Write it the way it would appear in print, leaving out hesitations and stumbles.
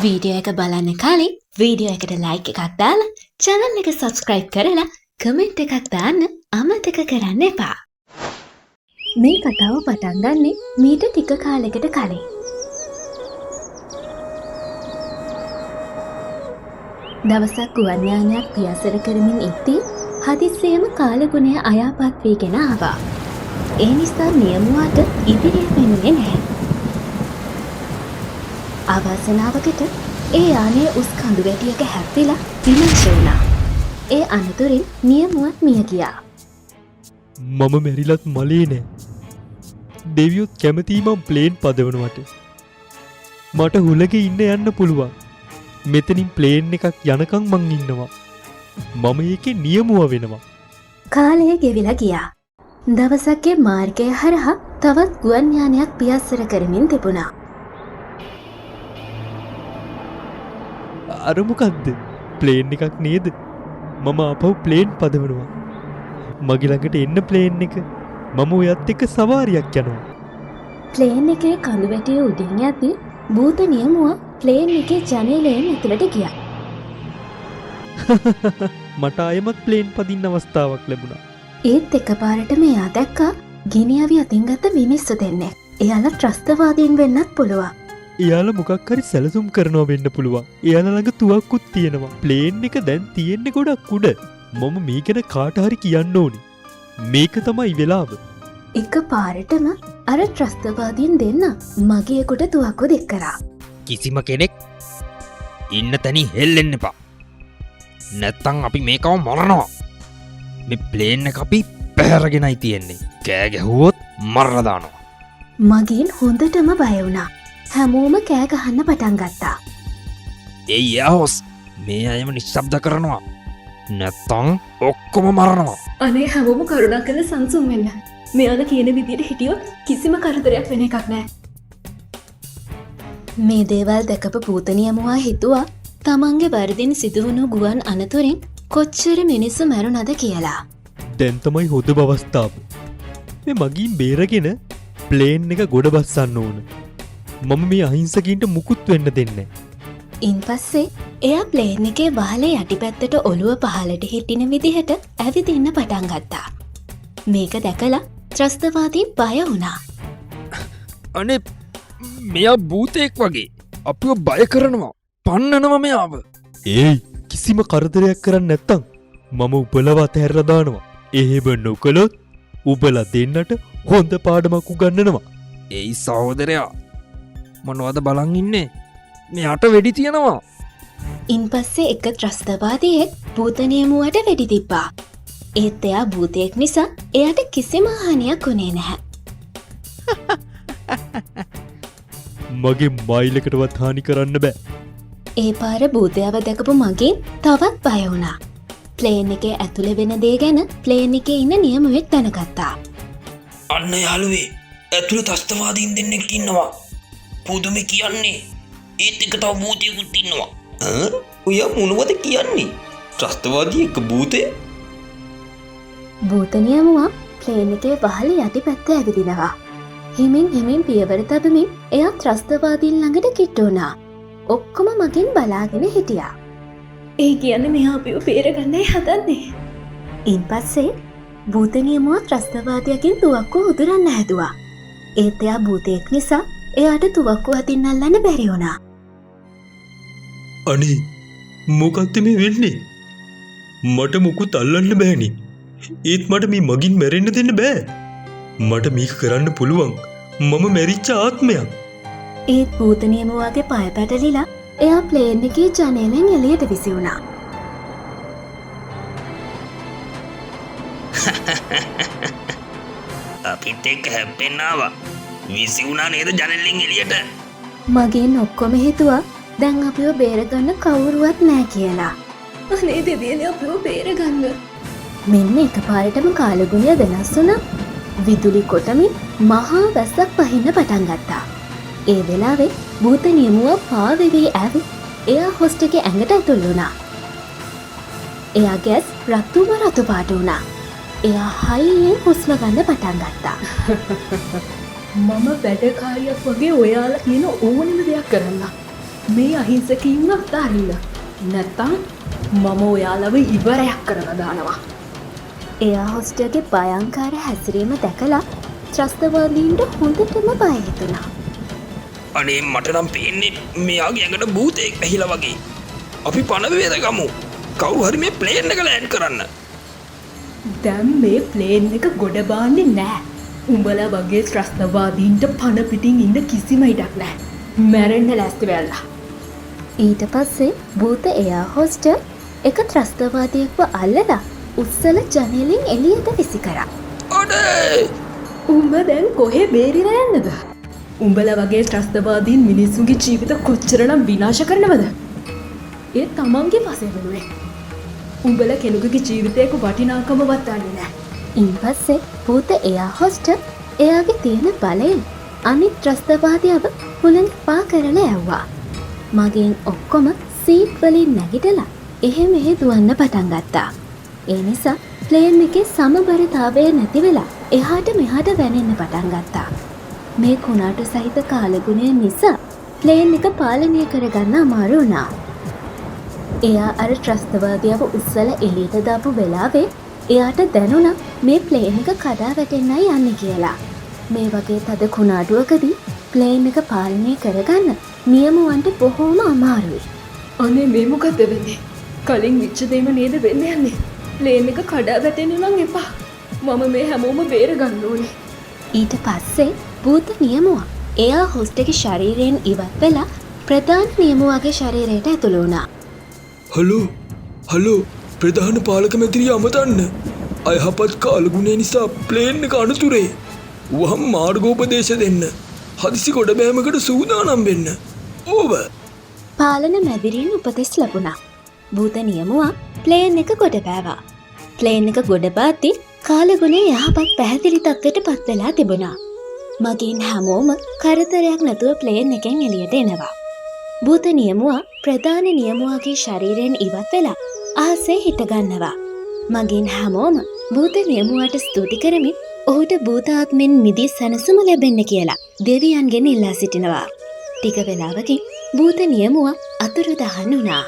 Video එක බලන්න කලින් වීඩියෝ එකට ලයික් එකක් දාලා channel එක subscribe කරලා කමෙන්ට් එකක් දාන්න අමතක කරන්න එපා. මේ කතාව පටන් ගන්නෙ මීට ටික කාලයකට කලින්. දවසක් ගුවන් යානයක් පියාසර කරමින් ඉද්දී හදිස්සියෙම කාලගුණය අයාපත් වීගෙන ආවා. ඒ නිසා නියමුවාට ඉදිරිය පෙනුනේ නැහැ. අවාසනාවකට ඒ යානය උස් කඳු වැටියක හැප්පිලා විනාශ වුණා. ඒ අනතුරින් නියමුවත් මිය ගියා. මම මැරිලත් මලේ නෑ. දෙවියොත් කැමතියි මම ප්ලේන් පදවනවට. මට හුලගේ ඉන්න යන්න පුළුවන්. මෙතනින් ප්ලේන් එකක් යනකම් මං ඉන්නවා. මම ඒකේ නියමුව වෙනවා. කාලය ගෙවිලා ගියා. දවසක් ඒ මාර්ගය හරහා තවත් ගුවන් යානයක් පියාසර කරමින් තිබුණා. අර මොකද්ද? ප්ලේන් එකක් නේද? මම ආපහු ප්ලේන් පදවනවා. මගේ ළඟට එන්න ප්ලේන් එක. මම ඔයත් එක්ක සවාරියක් යනවා. ප්ලේන් එකේ කඳු වැටිය උඩින් යද්දී භූත නියමුවා ප්ලේන් එකේ ජනේලයෙන් ඇතුළට ගියා. මට ආයෙමත් ප්ලේන් පදින්න අවස්ථාවක් ලැබුණා. ඒත් එකපාරට මෙයා දැක්කා ගිනි අවි අතින් ගත්ත මිනිස්සු දෙන්නෙක්. එයාලා ත්‍රස්තවාදීන් වෙන්නත් පුළුවන්. එයාලා මොකක් හරි සැලසුම් කරනවා වෙන්න පුළුවන්. එයාලා ළඟ තුවක්කුත් තියෙනවා. ප්ලේන් එක දැන් තියෙන්නේ ගොඩක් උඩ. මම මේ ගැන කාට හරි කියන්න ඕනි. මේක තමයි වෙලාව. එකපාරටම අර ත්‍රස්තවාදීන් දෙන්න මගියෙකුට තුවක්කු දෙක් කරා. කිසිම කෙනෙක් ඉන්න තැනි හෙල්ලෙන්න එපා. නැත්තං අපි මේකව මරනවා. මේ ප්ලේන් එක අපි පැහැරගෙනයි තියෙන්නේ. කෑ ගැහුවොත් මරලා දානවා. මගින් හොඳටම බය වුණා. හැමෝම කෑ ගහන්න පටන් ගත්තා. ඒ යහොස් මේ අයම නිශ්ශබ්ද කරනවා. නැත්තං ඔක්කොම මරනවා. අනේ හැමෝම කරුණා කරලා සංසුන් වෙන්න. මෙයාලා කියන විදිහට හිටියොත් කිසිම කරදරයක් වෙන එකක් නෑ. මේ දේවල් දැකපු භූත නියමුවා හිතුවා තමන්ගේ වරදින් සිදුවුණු ගුවන් අනතුරින් කොච්චර මිනිස්සු මැරුණද කියලා. දැන් තමයි හොඳ අවස්ථාව. මේ මගින් බේරගෙන ප්ලේන් එක ගොඩ බස්සන්න ඕන. මම මේ අහිංසකින්ට මුකුත් වෙන්න දෙන්නේ. ඉන් පස්සේ එයා ප්ලේන් එකේ වහලේ යටිපැත්තට ඔළුව පහලට හිටින විදිහට ඇවිදින්න පටන් ගත්තා. මේක දැකලා ත්‍රස්තවාදීන් බය වුණා. අනේ මෙයා භූතයෙක් වගේ අපිව බය කරනවා. පන්නනවා මෙයාව. ඒයි කිසිම කරදරයක් කරන්න නැත්තම් මම උපලව අතහැරලා දානවා. එහෙම නොකළොත් උබලා දෙන්නට හොඳ පාඩමක් උගන්වනවා. ඒයි සහෝදරයා මොනවද බලන් ඉන්නේ? මෙයාට වෙඩි තියෙනවා. ඉන් පස්සේ එක ත්‍රස්තවාදියෙක් භූත නියමුවට වෙඩි තිබ්බා. ඒත් එයා භූතයෙක් නිසා එයාට කිසිම හානියක් වුණේ නැහැ. මගේ මයිලකටවත් හානි කරන්න බෑ. ඒ පාර භූතයව දැකපු මගින් තවත් බය වුණා. ප්ලේන් එකේ ඇතුළේ වෙන දේ ගැන ප්ලේන් එකේ ඉන්න නියමුවෙක් දැනගත්තා. අන්න යාළුවේ ඇතුළේ ත්‍රස්තවාදීන් දෙන්නෙක් ඉන්නවා. පුදුමේ කියන්නේ ඒත් එක තව භූතයෙකුත් ඉන්නවා. ඔයා මොනවද කියන්නේ? ත්‍රස්තවාදී එක භූතය? භූත නියමුවා ප්ලේන් එකේ වහලේ යටිපැත්ත ඇවිදිනවා. හිමින් පියවර තබමින් එයා ත්‍රස්තවාදීන් ළඟට කිට්ටු වුණා. ඔක්කොම මගින් බලාගෙන හිටියා. ඒ කියන්නේ මෙයා අපිව බේරගන්නයි හදන්නේ. ඉන් පස්සේ භූත නියමුවා ත්‍රස්තවාදියකින් තුවක්කුව උදුරන්න හැදුවා. ඒත් එයා භූතයෙක් නිසා එයාට තුවක්කුව අතින් අල්ලන්න බැරි වුණා. අනේ මොකක්ද මේ වෙන්නේ? මට මුකුත් අල්ලන්න බෑනේ. ඒත් මට මේ මගින් මැරෙන්න දෙන්න බෑ. මට මේක කරන්න පුළුවන්. මම මැරිච්ච ආත්මයක්. ඒත් භූත නියමුවාගේ පය පැටලිලා එයා ප්ලේන් එකේ ජනේලෙන් එළියට විසි වුණා. අපිත් එක්ක හැප්පෙන්න ආවා. විසි වුණා නේද ජනෙලෙන් එළියට? මගෙන් ඔක්කොම හිතුවා දැන් අපිව බේරගන්න කවුරුවත් නෑ කියලා. අනේ දෙවියනේ අපිව බේරගන්න. මෙන්න එකපාරටම කාලගුණය වෙනස් වුණා. විදුලි කොටමින් මහා වැස්සක් පහින්න පටන් ගත්තා. ඒ වෙලාවේ භූත නියමුවා පාවෙවී ඇවිත් එයා හොස්ට් එකේ ඇඟට ඇතුල් වුණා. එයාගේ රතුම රතු පාට වුණා. එයා හයියෙන් හුස්ම ගන්න පටන් ගත්තා. මම වැඩකාරියක් වගේ ඔයාලා කියන ඕනෙම දෙයක් කරන්න. මේ අහිංසකින්ව අත්හරින්න. නැත්තම් මම ඔයාලව ඉවරයක් කරලා දානවා. එයා හොස්ටර්ගේ භයංකාර හැසිරීම දැකලා ත්‍රස්තවාදීන්ට හොඳටම බය හිතුණා. අනේ මට නම් පේන්නේ මෙයාගේ ඇඟට භූතයෙක් ඇහිලා වගේ. අපි පණ වේදගමු. කවුරු හරි මේ ප්ලේන් එක ලෑන්ඩ් කරන්න. දැන් මේ ප්ලේන් එක ගොඩ බාන්නේ නෑ. උඹලා වගේ ත්‍රස්තවාදීන්ට පණ පිටින් ඉන්න කිසිම ඉඩක් නෑ. මැරෙන්න ලෑස්ති වෙලා. ඊට පස්සේ භූත එයා හොස්ටර් එක ත්‍රස්තවාදියෙක්ව අල්ලලා උස්සල ජනෙලෙන් එළියට විසි කරා. අඩේ! උඹ දැන් කොහේ බේරිලා යන්නද? උඹලා වගේ ත්‍රස්තවාදීන් මිනිස්සුන්ගේ ජීවිත කොච්චරනම් විනාශ කරනවද? ඒ තමන්ගේ පසේ වෙනුවෙන්. උඹලා කෙනෙකුගේ ජීවිතයක වටිනාකමවත් දන්නේ නැහැ. ඊපස්සේ භූත එයා හොස්ටර් එයාගේ තියෙන බලයෙන් අනිත් ත්‍රස්තවාදියව හුලඟ පා කරලා ඇව්වා. මගෙන් ඔක්කොම සීට් වලින් නැගිටලා එහෙ මෙහෙ දුවන්න පටන් ගත්තා. ඒ නිසා ප්ලේන් එකේ සමබරතාවය නැති වෙලා එහාට මෙහාට වැනෙන්න පටන් ගත්තා. මේ කුණාටු සහිත කාලගුණය නිසා ප්ලේන් එක පාලනය කරගන්න අමාරු වුණා. එයා අර ත්‍රස්තවාදියව උස්සලා එළියට දාපු වෙලාවේ එයාට දැනුණා මේ ප්ලේන් එක කඩා වැටෙන්නයි යන්නේ කියලා. මේ වගේ තද කුණාටුවකදී ප්ලේන් එක පාලනය කරගන්න නියමුවන්ට බොහෝම අමාරුයි. අනේ මේ මොකද වෙන්නේ? කලින් විච්ච දෙම නේද වෙන්න යන්නේ? ප්ලේන් එක කඩා වැටෙන්න නම් එපා. මම මේ හැමෝම බේර ගන්න ඕනේ. ඊට පස්සේ භූත නියමුවා එයා හොස්ටගේ ශරීරයෙන් ඉවත් වෙලා ප්‍රධාන නියමුවාගේ ශරීරයට ඇතුළු වුණා. හලෝ ප්‍රධාන පාලක මැතිරිය අමතන්න. අයහපත් කාලගුණය නිසා ප්ලේන් එක අනතුරේ. වහම් මාර්ගෝපදේශ දෙන්න. හදිසි ගොඩ බෑමකට සූදානම් වෙන්න. ඕව. පාලන මැදිරියෙන් උපදෙස් ලැබුණා. භූත නියමුවා ප්ලේන් එක ගොඩ බෑවා. ප්ලේන් එක ගොඩ බාද්දි කාලගුණය යහපත් පැහැදිලි තත්ත්වයට පත් වෙලා තිබුණා. මගින් හැමෝම කරදරයක් නැතුව ප්ලේන් එකෙන් එළියට එනවා. භූත නියමුවා ප්‍රධාන නියමුවාගේ ශරීරයෙන් ඉවත් වෙලා අහසේ හිටගන්නවා. මගින් හැමෝම භූත නියමුවාට ස්තුති කරමින් ඔහුට භූතාත්මෙන් මිදී සැනසුම ලැබෙන්න කියලා දෙවියන්ගෙන් ඉල්ලා සිටිනවා. ටික වෙලාවකින් භූත නියමුවා අතුරුදහන් වුණා.